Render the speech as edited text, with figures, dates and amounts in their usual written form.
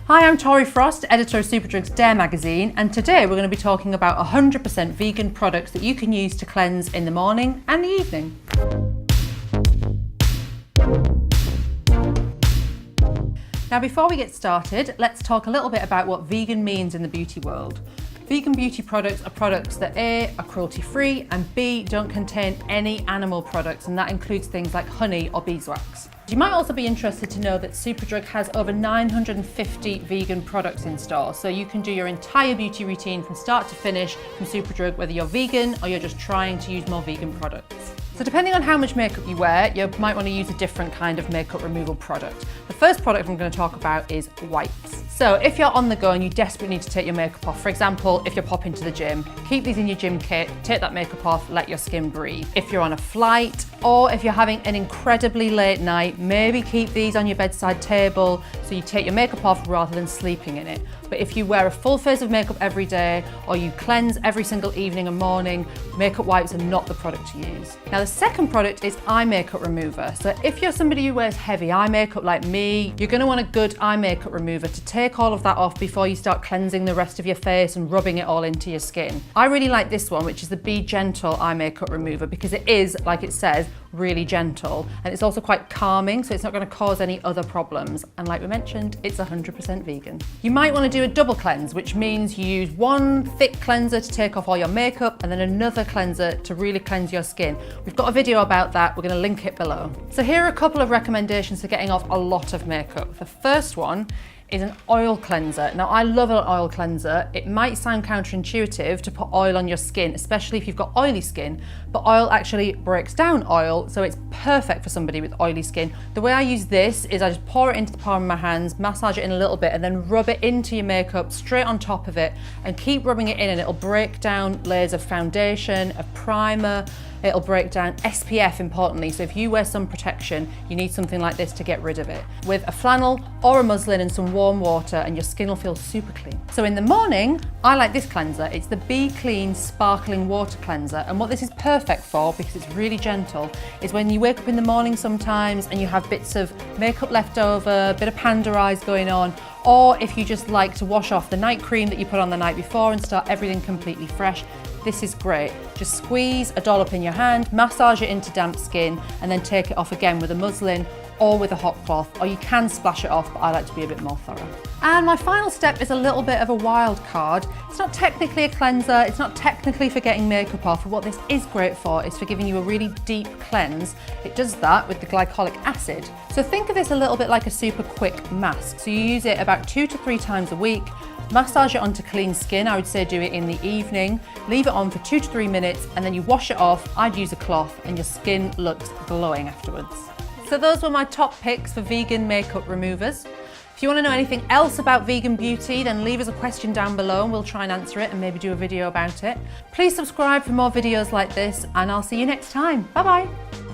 Hi, I'm Tory Frost, editor of Superdrug's Dare magazine, and today we're going to be talking about 100% vegan products that you can use to cleanse in the morning and the evening. Now, before we get started, let's talk a little bit about what vegan means in the beauty world. Vegan beauty products are products that A, are cruelty-free, and B, don't contain any animal products, and that includes things like honey or beeswax. You might also be interested to know that Superdrug has over 950 vegan products in store, so you can do your entire beauty routine from start to finish from Superdrug, whether you're vegan or you're just trying to use more vegan products. So depending on how much makeup you wear, you might want to use a different kind of makeup removal product. The first product I'm going to talk about is wipes. So if you're on the go and you desperately need to take your makeup off, for example, if you're popping to the gym, keep these in your gym kit, take that makeup off, let your skin breathe. If you're on a flight, or if you're having an incredibly late night, maybe keep these on your bedside table so you take your makeup off rather than sleeping in it. But if you wear a full face of makeup every day, or you cleanse every single evening and morning, makeup wipes are not the product to use. Now, the second product is eye makeup remover. So if you're somebody who wears heavy eye makeup like me, you're going to want a good eye makeup remover to take all of that off before you start cleansing the rest of your face and rubbing it all into your skin. I really like this one, which is the Be Gentle eye makeup remover, because it is, like it says, really gentle, and it's also quite calming, so it's not going to cause any other problems. And like we mentioned, it's 100% vegan. You might want to do a double cleanse, which means you use one thick cleanser to take off all your makeup and then another cleanser to really cleanse your skin. We've got a video about that, we're going to link it below. So here are a couple of recommendations for getting off a lot of makeup. The first one is an oil cleanser. Now, I love an oil cleanser. It might sound counterintuitive to put oil on your skin, especially if you've got oily skin, but oil actually breaks down oil, so it's perfect for somebody with oily skin. The way I use this is I just pour it into the palm of my hands, massage it in a little bit, and then rub it into your makeup straight on top of it, and keep rubbing it in, and it'll break down layers of foundation, of primer. It'll break down SPF, importantly, so if you wear sun protection, you need something like this to get rid of it. With a flannel or a muslin and some warm water, and your skin will feel super clean. So in the morning, I like this cleanser. It's the Be Clean Sparkling Water Cleanser, and what this is perfect for, because it's really gentle, is when you wake up in the morning sometimes and you have bits of makeup left over, a bit of panda eyes going on, or if you just like to wash off the night cream that you put on the night before and start everything completely fresh. This is great. Just squeeze a dollop in your hand, massage it into damp skin, and then take it off again with a muslin or with a hot cloth, or you can splash it off, but I like to be a bit more thorough. And my final step is a little bit of a wild card. It's not technically a cleanser, it's not technically for getting makeup off, but what this is great for is for giving you a really deep cleanse. It does that with the glycolic acid. So think of this a little bit like a super quick mask. So you use it about 2 to 3 times a week. Massage it onto clean skin. I would say do it in the evening. Leave it on for 2 to 3 minutes, and then you wash it off. I'd use a cloth, and your skin looks glowing afterwards. So those were my top picks for vegan makeup removers. If you want to know anything else about vegan beauty, then leave us a question down below and we'll try and answer it and maybe do a video about it. Please subscribe for more videos like this, and I'll see you next time. Bye bye.